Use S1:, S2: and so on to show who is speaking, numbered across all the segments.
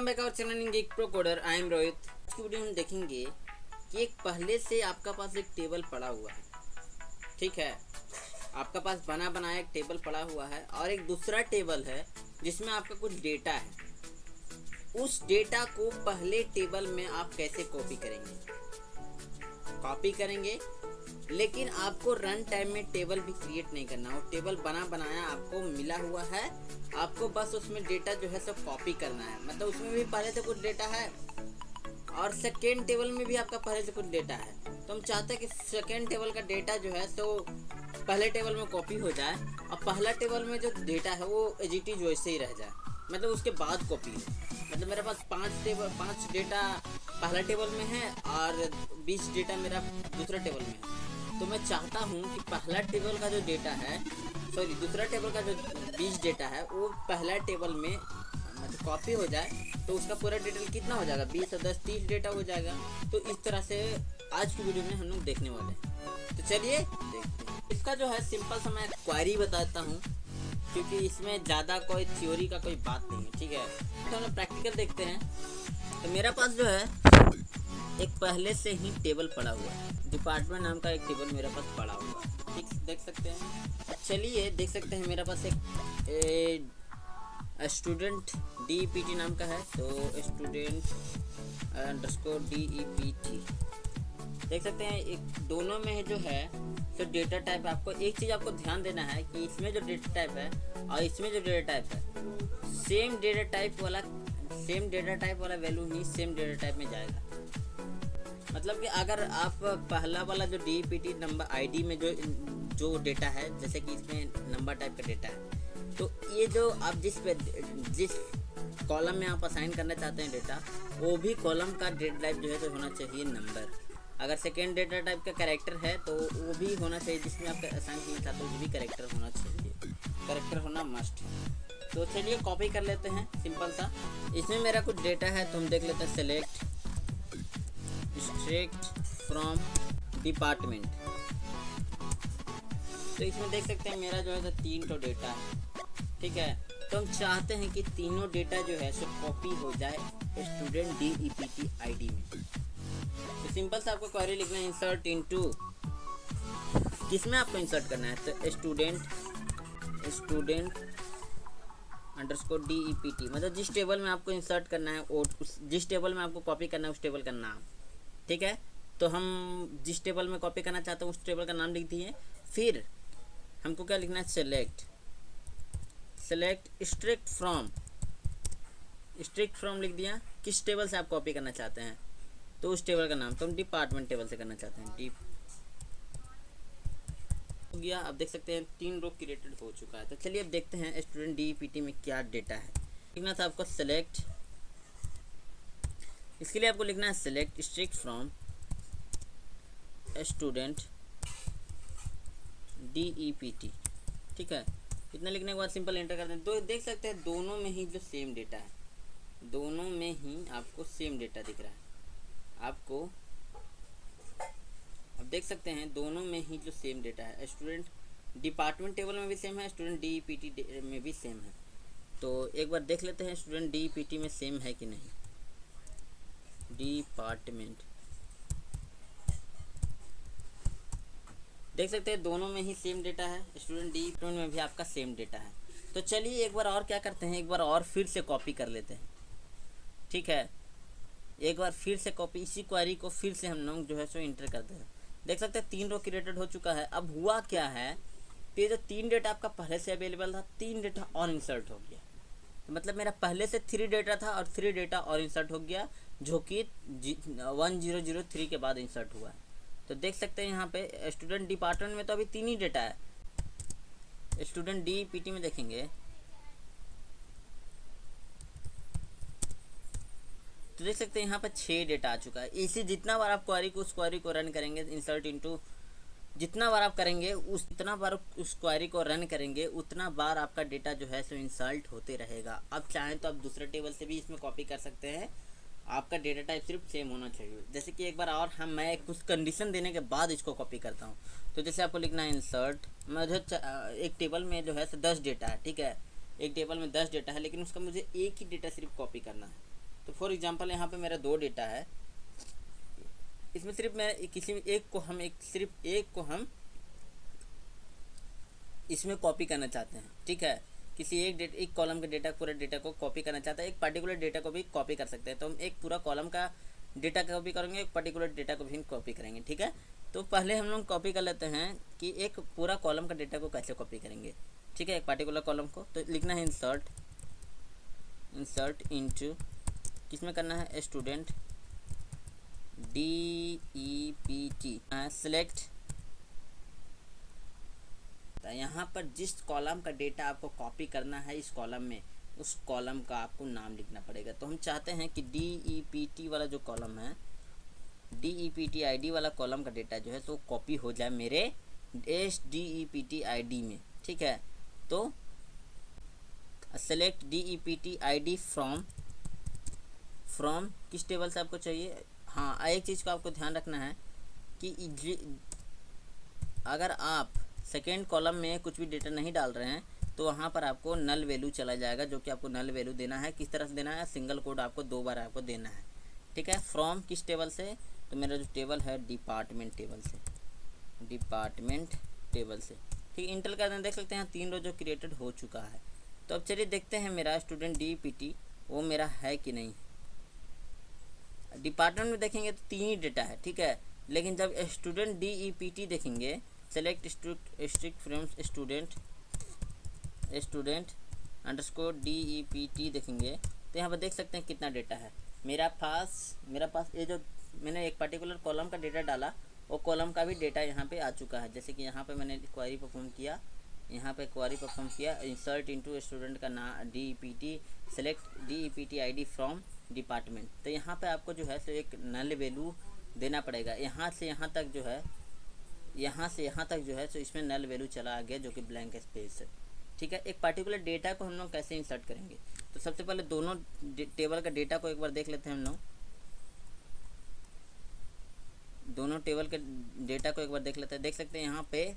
S1: Welcome back our channel in gig pro coder. I am Rohit. आज की video में देखेंगे कि एक पहले से आपका पास एक टेबल पड़ा हुआ है, ठीक है। आपका पास बना बनाया एक टेबल पड़ा हुआ है और एक दूसरा टेबल है जिसमें आपका कुछ डेटा है। उस डेटा को पहले टेबल में आप कैसे कॉपी करेंगे, लेकिन आपको रन टाइम में टेबल भी क्रिएट नहीं करना। वो टेबल बना बनाया आपको मिला हुआ है, आपको बस उसमें डेटा जो है सब कॉपी करना है। मतलब उसमें भी पहले से कुछ डेटा है और सेकेंड टेबल में भी आपका पहले से कुछ डेटा है। तो हम चाहते हैं कि सेकेंड टेबल का डेटा जो है तो पहले टेबल में कॉपी हो जाए और पहला टेबल में जो डेटा है वो एज इट इज वैसे ही रह जाए, मतलब उसके बाद कॉपी हो। मतलब मेरे पास पाँच डेटा पहला टेबल में है और 20 डेटा मेरा दूसरा टेबल में है। तो मैं चाहता हूँ कि पहला टेबल का जो डेटा है, दूसरा टेबल का जो 20 डेटा है वो पहला टेबल में मतलब कॉपी हो जाए। तो उसका पूरा डिटेल कितना हो जाएगा, 20 और 10 30 डेटा हो जाएगा। तो इस तरह से आज की वीडियो में हम लोग देखने वाले हैं। तो चलिए देखते हैं। इसका जो है सिंपल सा मैं क्वेरी बताता हूँ, क्योंकि इसमें ज़्यादा कोई थ्योरी का कोई बात नहीं है, ठीक है। तो हम प्रैक्टिकल देखते हैं। तो मेरा पास जो है एक पहले से ही टेबल पड़ा हुआ है, डिपार्टमेंट नाम का एक टेबल मेरे पास पड़ा हुआ है, ठीक देख सकते हैं। चलिए देख सकते हैं मेरे पास एक स्टूडेंट DEPT नाम का है। तो स्टूडेंट अंडरस्कोर DEPT देख सकते हैं। एक दोनों में जो है तो डेटा टाइप, आपको एक चीज़ आपको ध्यान देना है कि इसमें जो डेटा टाइप है और इसमें जो डेटा टाइप है सेम डेटा टाइप वाला वैल्यू ही सेम डेटा टाइप में जाएगा। मतलब कि अगर आप पहला वाला जो DEPT नंबर ID में जो डेटा है, जैसे कि इसमें नंबर टाइप का डेटा है, तो ये जो आप जिस कॉलम में आप असाइन करना चाहते हैं डेटा, वो भी कॉलम का डेटा टाइप जो है तो होना चाहिए नंबर। अगर सेकेंड डेटा टाइप का कैरेक्टर है तो वो भी होना चाहिए, जिसमें आप असाइन करना चाहते हो वो भी कैरेक्टर होना चाहिए, कैरेक्टर होना मस्ट है। तो चलिए कॉपी कर लेते हैं सिंपल सा। इसमें मेरा कुछ डेटा है तो हम देख लेते हैं। Select extract from department. तो इसमें देख सकते हैं मेरा जो है तो 3 तो डेटा है, ठीक है। तो हम चाहते हैं कि तीनों डेटा जो है सो कॉपी हो जाए स्टूडेंट DEPT ID में। तो सिंपल सा आपको क्वेरी लिखना है, इंसर्ट इनटू, किसमें आपको इंसर्ट करना है तो स्टूडेंट अंडरस्कोर DEPT, मतलब जिस टेबल में आपको इंसर्ट करना है वो जिस टेबल में आपको कॉपी करना है उस टेबल का नाम, ठीक है। तो हम जिस टेबल में कॉपी करना चाहते हैं उस टेबल का नाम लिख दिए। फिर हमको क्या लिखना है, सेलेक्ट स्ट्रिक्ट फ्रॉम लिख दिया। किस टेबल से आप कॉपी करना चाहते हैं तो उस टेबल का नाम, तो हम डिपार्टमेंट टेबल से करना चाहते हैं, डीप हो गया। अब देख सकते हैं 3 रो क्रिएटेड हो चुका है। तो चलिए अब देखते हैं स्टूडेंट DEPT में क्या डेटा है। लिखना था आपको सेलेक्ट, इसके लिए आपको लिखना है select strict from student DEPT, ठीक है। इतना लिखने के बाद सिंपल एंटर कर दें। तो देख सकते हैं दोनों में ही जो सेम डेटा है, दोनों में ही आपको सेम डेटा दिख रहा है आपको। अब देख सकते हैं दोनों में ही जो सेम डेटा है, स्टूडेंट डिपार्टमेंट टेबल में भी सेम है, स्टूडेंट DEPT में भी सेम है। तो एक बार देख लेते हैं स्टूडेंट DEPT में सेम है कि नहीं। डिपार्टमेंट देख सकते हैं दोनों में ही सेम डेटा है, स्टूडेंट DEPT में भी आपका सेम डेटा है। तो चलिए एक बार और क्या करते हैं, एक बार और फिर से कॉपी कर लेते हैं, ठीक है। एक बार फिर से कॉपी, इसी क्वेरी को फिर से हम लोग जो है सो इंटर करते हैं। देख सकते हैं 3 रो क्रिएटेड हो चुका है। अब हुआ क्या है, तो ये जो 3 डेटा आपका पहले से अवेलेबल था, 3 डेटा और इंसर्ट हो गया। तो मतलब मेरा पहले से 3 डेटा था और 3 डेटा और इंसर्ट हो गया, जो कि 1003 के बाद इंसर्ट हुआ है। तो देख सकते हैं यहाँ पे स्टूडेंट डिपार्टमेंट में तो अभी 3 ही डेटा है। स्टूडेंट DEPT में देखेंगे तो देख सकते हैं यहाँ पर 6 डेटा आ चुका है। इसी जितना बार आप उस क्वेरी को रन करेंगे, इंसर्ट इनटू जितना बार आप करेंगे उतना बार उस क्वेरी को रन करेंगे उतना बार आपका डेटा जो है सो इंसर्ट होते रहेगा। अब चाहें तो आप दूसरे टेबल से भी इसमें कॉपी कर सकते हैं, आपका डेटा टाइप सिर्फ सेम होना चाहिए। जैसे कि एक बार और मैं कुछ कंडीशन देने के बाद इसको कॉपी करता हूँ। तो जैसे आपको लिखना है इंसर्ट, मुझे एक टेबल में जो है 10 डेटा है, ठीक है। एक टेबल में 10 डेटा है, लेकिन उसका मुझे एक ही डेटा सिर्फ कॉपी करना है। तो फॉर एग्जांपल यहाँ पे मेरा 2 डेटा है, इसमें सिर्फ मैं सिर्फ एक को हम इसमें कॉपी करना चाहते हैं, ठीक है। किसी एक कॉलम के डेटा पूरा डेटा को कॉपी करना चाहता है, एक पर्टिकुलर डेटा को भी कॉपी कर सकते हैं। तो हम एक पूरा कॉलम का डेटा कॉपी करेंगे, एक पर्टिकुलर डेटा को भी कॉपी करेंगे, ठीक है। तो पहले हम लोग कॉपी कर लेते हैं कि एक पूरा कॉलम का डेटा को कैसे कॉपी करेंगे, ठीक है। एक पर्टिकुलर कॉलम को तो लिखना है इंसर्ट इनटू, किसमें करना है, स्टूडेंट, DEPT, सेलेक्ट। यहाँ पर जिस कॉलम का डेटा आपको कॉपी करना है इस कॉलम में, उस कॉलम का आपको नाम लिखना पड़ेगा। तो हम चाहते हैं कि DEPT वाला जो कॉलम है, DEPT ID वाला कॉलम का डेटा जो है तो कॉपी हो जाए मेरे DEPT ID में, ठीक है। तो सेलेक्ट DEPT ID फ्रॉम किस टेबल से आपको चाहिए। हाँ, एक चीज़ को आपको ध्यान रखना है कि अगर आप सेकेंड कॉलम में कुछ भी डेटा नहीं डाल रहे हैं तो वहाँ पर आपको नल वैल्यू चला जाएगा, जो कि आपको नल वैल्यू देना है। किस तरह से देना है, सिंगल कोड आपको 2 बार आपको देना है, ठीक है। फ्रॉम किस टेबल से, तो मेरा जो टेबल है डिपार्टमेंट टेबल से, ठीक। इंटर का देख सकते हैं 3 रो जो क्रिएटेड हो चुका है। तो अब चलिए देखते हैं मेरा स्टूडेंट DEPT वो मेरा है कि नहीं। डिपार्टमेंट में देखेंगे तो 3 ही डेटा है, ठीक है। लेकिन जब स्टूडेंट DEPT देखेंगे, select strict from student underscore DEPT देखेंगे तो यहाँ पर देख सकते हैं कितना डेटा है मेरा पास ये जो मैंने एक पर्टिकुलर कॉलम का डेटा डाला, वो कॉलम का भी डेटा यहाँ पे आ चुका है। जैसे कि यहाँ पे मैंने क्वेरी परफॉर्म किया, इंसर्ट इनटू स्टूडेंट का नाम DEPT, select DEPT ID from department. तो यहाँ पे आपको जो है सो एक नल वैल्यू देना पड़ेगा। यहाँ से यहाँ तक जो है सो इसमें नल वैल्यू चला आ गया, जो कि ब्लैंक स्पेस है, ठीक है। एक पर्टिकुलर डेटा को हम लोग कैसे इंसर्ट करेंगे, तो सबसे पहले दोनों टेबल का डेटा को एक बार देख लेते हैं हम लोग। दोनों टेबल के डेटा को एक बार देख लेते हैं। देख सकते हैं यहाँ पे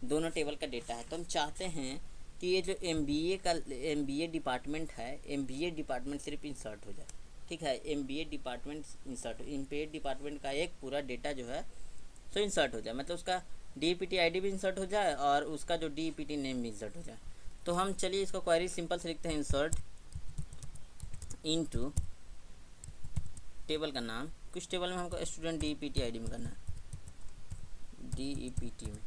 S1: दोनों टेबल का डेटा है। तो हम चाहते हैं कि ये जो MBA डिपार्टमेंट है, MBA डिपार्टमेंट सिर्फ इंसर्ट हो जाए, ठीक है। MBA डिपार्टमेंट MBA डिपार्टमेंट का एक पूरा डेटा जो है सो इंसर्ट हो जाए, मतलब उसका DEPT ID भी इंसर्ट हो जाए और उसका जो DEPT नेम भी इंसर्ट हो जाए। तो हम चलिए इसको क्वेरी सिंपल से लिखते हैं, इंसर्ट इनटू टेबल का नाम, कुछ टेबल में हमको स्टूडेंट DEPT ID में करना है, DEPT में,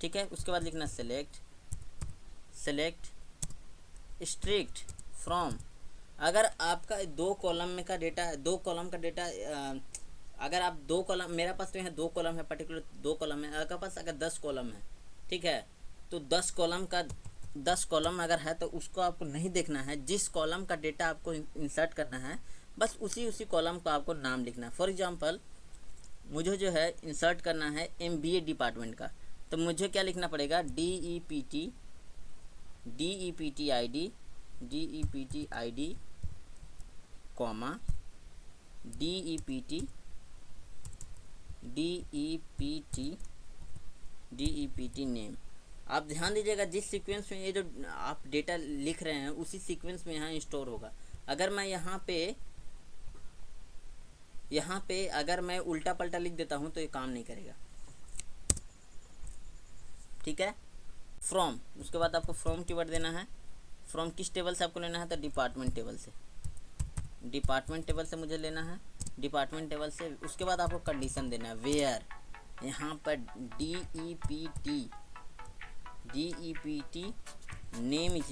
S1: ठीक है। उसके बाद लिखना सेलेक्ट स्ट्रिक्ट फ्रॉम। अगर आपका 2 कॉलम का डेटा अगर आप 2 कॉलम, मेरा पास तो यहाँ 2 कॉलम है, पर्टिकुलर 2 कॉलम है। आपके पास अगर 10 कॉलम है, ठीक है, तो 10 कॉलम अगर है तो उसको आपको नहीं देखना है। जिस कॉलम का डेटा आपको इंसर्ट करना है बस उसी कॉलम का आपको नाम लिखना है। फॉर एग्जांपल मुझे जो है इंसर्ट करना है MBA डिपार्टमेंट का, तो मुझे क्या लिखना पड़ेगा, DEPT ID comma DEPT name. आप ध्यान दीजिएगा जिस सीक्वेंस में ये जो आप डेटा लिख रहे हैं उसी सीक्वेंस में यहाँ स्टोर होगा। अगर मैं यहाँ पे अगर मैं उल्टा पल्टा लिख देता हूँ तो ये काम नहीं करेगा, ठीक है। फ्रॉम, उसके बाद आपको फ्रॉम कीवर्ड देना है। फ्रॉम किस टेबल से आपको लेना है, तो डिपार्टमेंट टेबल से मुझे लेना है, डिपार्टमेंट टेबल से। उसके बाद आपको कंडीशन देना है वेयर, यहाँ पर DEPT name is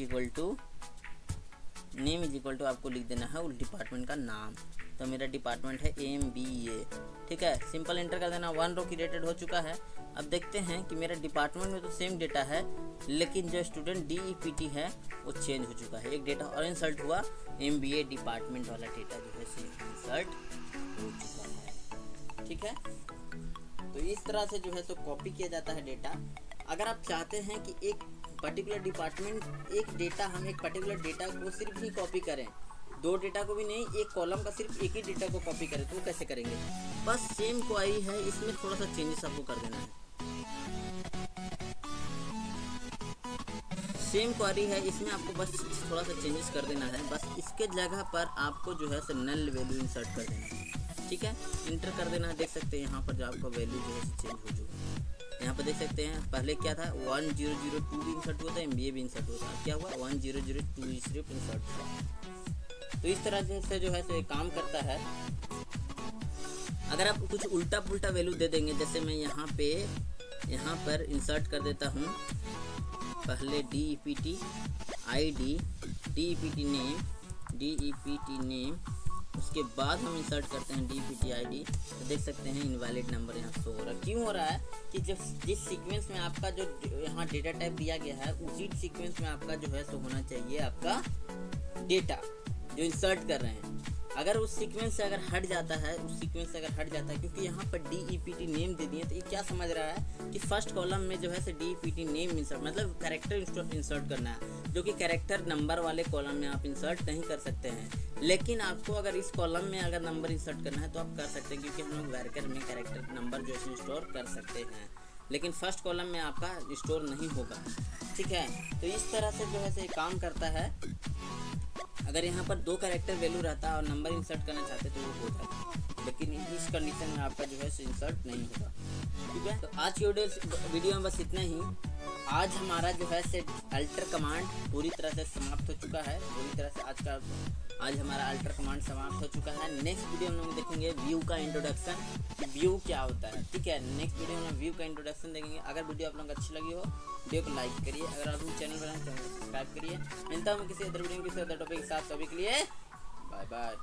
S1: equal to आपको लिख देना है उस डिपार्टमेंट का नाम। तो मेरा डिपार्टमेंट है MBA, ठीक है। सिंपल एंटर कर देना। 1 रो क्रिएटेड हो चुका है। अब देखते हैं कि मेरा डिपार्टमेंट में तो सेम डेटा है, लेकिन जो स्टूडेंट DEPT है वो चेंज हो चुका है। एक डेटा और इंसर्ट हुआ, MBA डिपार्टमेंट वाला डेटा जो है इंसर्ट हो चुका है, ठीक है। तो इस तरह से जो है तो कॉपी किया जाता है डेटा। अगर आप चाहते हैं कि एक पर्टिकुलर हम एक पर्टिकुलर डेटा को सिर्फ ही कॉपी करें, 2 डेटा को भी नहीं, एक कॉलम का सिर्फ एक ही डेटा को कॉपी करें, तो कैसे करेंगे, बस सेम क्वेरी है, इसमें थोड़ा सा चेंजेस आपको कर देना है। सेम क्वेरी है, इसमें आपको बस थोड़ा सा चेंजेस कर देना है। बस इसके जगह पर आपको जो है नल वैल्यू इंसर्ट कर देना है, ठीक है। इंटर कर देना है। देख सकते हैं यहाँ पर जो आपका वैल्यू जो है चेंज हो चुका है। यहाँ पर देख सकते हैं पहले क्या था 1002 भी इंसर्ट हुआ था, MBA भी इंसर्ट हुआ था। क्या हुआ 1002 सिर्फ इंसर्ट हुआ। तो इस तरह से जो है सो काम करता है। अगर आप कुछ उल्टा पुल्टा वैल्यू दे देंगे, जैसे मैं यहाँ पर इंसर्ट कर देता हूँ पहले DEPT ID DEPT नेम, उसके बाद हम इंसर्ट करते हैं DEPT ID। तो देख सकते हैं इनवैलिड नंबर यहाँ शो हो रहा है। क्यों हो रहा है कि जिस सीक्वेंस में आपका जो यहाँ डेटा टाइप दिया गया है उसी सीक्वेंस में आपका जो है सो होना चाहिए आपका डेटा जो इंसर्ट कर रहे हैं। अगर उस सीक्वेंस से अगर हट जाता है, क्योंकि यहाँ पर DEPT नेम दे दिए, तो ये क्या समझ रहा है कि फर्स्ट कॉलम में जो है DEPT नेम इंसर्ट मतलब कैरेक्टर इंसर्ट करना है, जो कि कैरेक्टर नंबर वाले कॉलम में आप इंसर्ट नहीं कर सकते हैं। लेकिन आपको अगर इस कॉलम में अगर नंबर इंसर्ट करना है तो आप कर सकते हैं, क्योंकि हम लोग वैरिएबल में कैरेक्टर नंबर जो है स्टोर कर सकते हैं, लेकिन फर्स्ट कॉलम में आपका स्टोर नहीं होगा, ठीक है। तो इस तरह से जो है काम करता है। अगर यहाँ पर 2 कैरेक्टर वैल्यू रहता है और नंबर इंसर्ट करना चाहते तो वो होता है, लेकिन इस कंडीशन में आपका जो है इंसर्ट नहीं होगा, ठीक है। तो आज की वीडियो में बस इतना ही। आज हमारा जो है अल्टर कमांड पूरी तरह से समाप्त हो चुका है। आज हमारा अल्टर कमांड समाप्त हो चुका है। नेक्स्ट वीडियो में हम देखेंगे व्यू का इंट्रोडक्शन, व्यू क्या होता है, ठीक है। नेक्स्ट वीडियो में व्यू का इंट्रोडक्शन देखेंगे। अगर वीडियो आप लोगों को अच्छी लगी हो, वीडियो को लाइक करिए। अगर आप चैनल बनाए चैनल को सब्सक्राइब करिए। मिलता हूँ किसी अदर वीडियो किसी अदर टॉपिक के साथ। सभी के लिए बाय बाय।